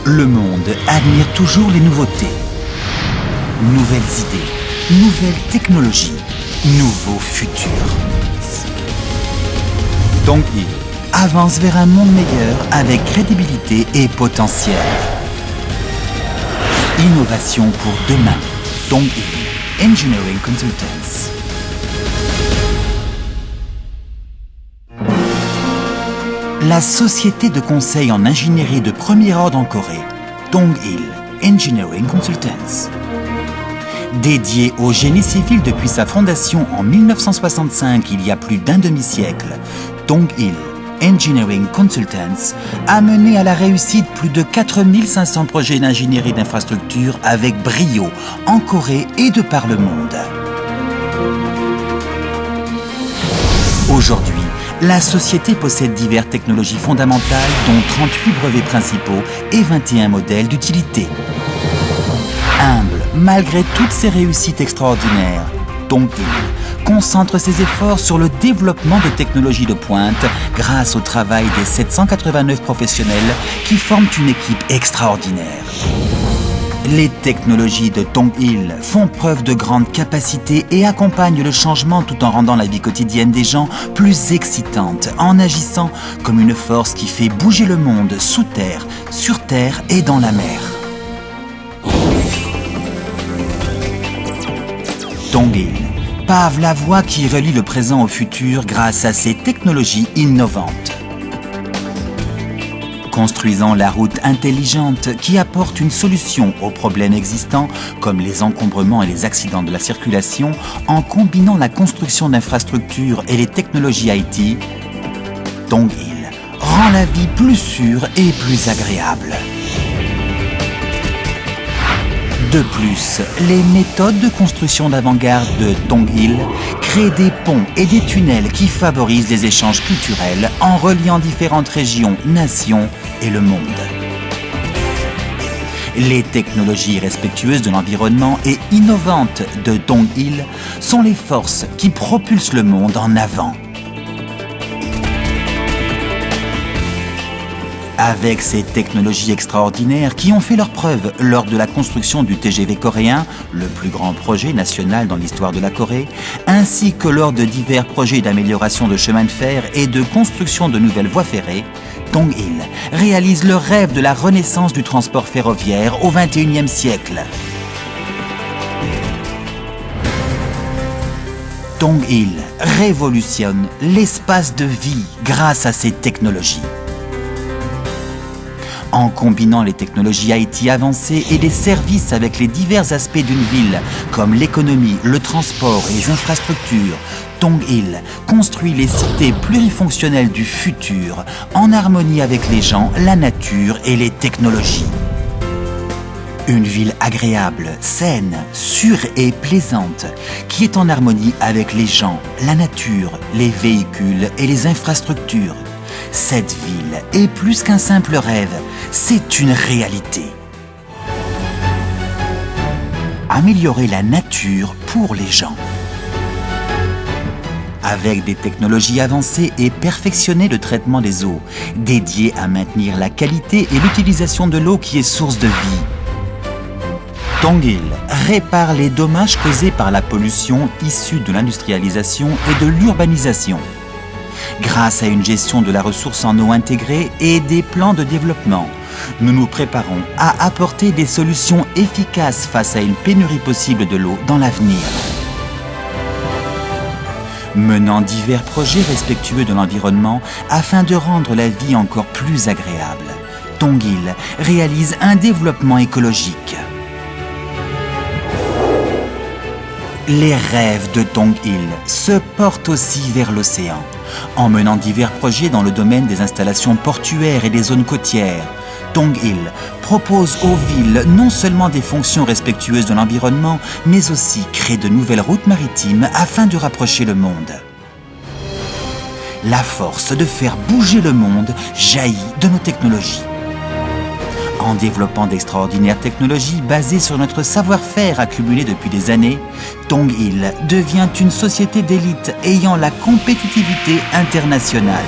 Le monde admire toujours les nouveautés. Nouvelles idées, nouvelles technologies, nouveaux futurs. Dongil avance vers un monde meilleur avec crédibilité et potentiel. Innovation pour demain. Dongil Engineering Consultants. La société de conseil en ingénierie de premier ordre en Corée, Dongil Engineering Consultants. Dédiée au génie civil depuis sa fondation en 1965, il y a plus d'un demi-siècle, Dongil Engineering Consultants a mené à la réussite plus de 4500 projets d'ingénierie d'infrastructure avec brio en Corée et de par le monde. Aujourd'hui, la société possède diverses technologies fondamentales, dont 38 brevets principaux et 21 modèles d'utilité. Humble, malgré toutes ses réussites extraordinaires, Dongil concentre ses efforts sur le développement de technologies de pointe grâce au travail des 789 professionnels qui forment une équipe extraordinaire. Les technologies de Dongil font preuve de grande capacité et accompagnent le changement tout en rendant la vie quotidienne des gens plus excitante, en agissant comme une force qui fait bouger le monde sous terre, sur terre et dans la mer. Dongil pave la voie qui relie le présent au futur grâce à ses technologies innovantes. Construisant la route intelligente qui apporte une solution aux problèmes existants comme les encombrements et les accidents de la circulation en combinant la construction d'infrastructures et les technologies IT, Dongil rend la vie plus sûre et plus agréable. De plus, les méthodes de construction d'avant-garde de Dongil créent des ponts et des tunnels qui favorisent les échanges culturels en reliant différentes régions, nations et le monde. Les technologies respectueuses de l'environnement et innovantes de Dongil sont les forces qui propulsent le monde en avant. Avec ces technologies extraordinaires qui ont fait leurs preuves lors de la construction du TGV coréen, le plus grand projet national dans l'histoire de la Corée, ainsi que lors de divers projets d'amélioration de chemins de fer et de construction de nouvelles voies ferrées, Dongil réalise le rêve de la renaissance du transport ferroviaire au XXIe siècle. Dongil révolutionne l'espace de vie grâce à ces technologies. En combinant les technologies IT avancées et les services avec les divers aspects d'une ville, comme l'économie, le transport et les infrastructures, Dongil construit les cités plurifonctionnelles du futur, en harmonie avec les gens, la nature et les technologies. Une ville agréable, saine, sûre et plaisante, qui est en harmonie avec les gens, la nature, les véhicules et les infrastructures. Cette ville est plus qu'un simple rêve, c'est une réalité. Améliorer la nature pour les gens. Avec des technologies avancées et perfectionner le traitement des eaux, dédié à maintenir la qualité et l'utilisation de l'eau qui est source de vie. Dongil répare les dommages causés par la pollution issue de l'industrialisation et de l'urbanisation. Grâce à une gestion de la ressource en eau intégrée et des plans de développement, nous nous préparons à apporter des solutions efficaces face à une pénurie possible de l'eau dans l'avenir. Menant divers projets respectueux de l'environnement afin de rendre la vie encore plus agréable, Dongil réalise un développement écologique. Les rêves de Dongil se portent aussi vers l'océan, en menant divers projets dans le domaine des installations portuaires et des zones côtières. Dongil propose aux villes non seulement des fonctions respectueuses de l'environnement, mais aussi crée de nouvelles routes maritimes afin de rapprocher le monde. La force de faire bouger le monde jaillit de nos technologies. En développant d'extraordinaires technologies basées sur notre savoir-faire accumulé depuis des années, Dongil devient une société d'élite ayant la compétitivité internationale.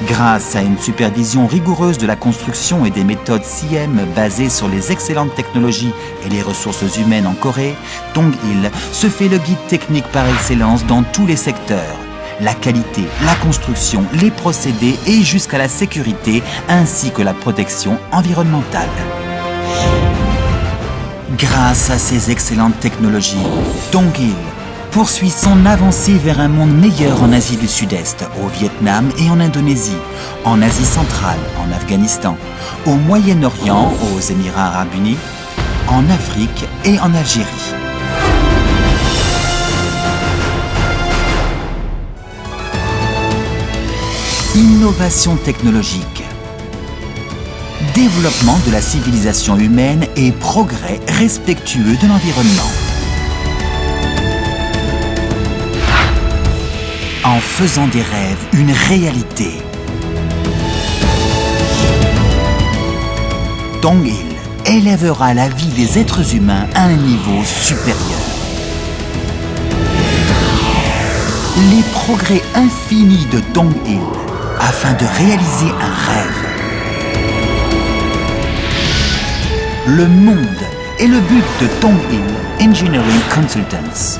Grâce à une supervision rigoureuse de la construction et des méthodes CIEM basées sur les excellentes technologies et les ressources humaines en Corée, Dong-il se fait le guide technique par excellence dans tous les secteurs. La qualité, la construction, les procédés et jusqu'à la sécurité ainsi que la protection environnementale. Grâce à ces excellentes technologies, Dong-il poursuit son avancée vers un monde meilleur en Asie du Sud-Est, au Vietnam et en Indonésie, en Asie centrale, en Afghanistan, au Moyen-Orient, aux Émirats arabes unis, en Afrique et en Algérie. Innovation technologique, développement de la civilisation humaine et progrès respectueux de l'environnement. En faisant des rêves une réalité. Dong-il élèvera la vie des êtres humains à un niveau supérieur. Les progrès infinis de Dong-il afin de réaliser un rêve. Le monde est le but de Dong-il Engineering Consultants.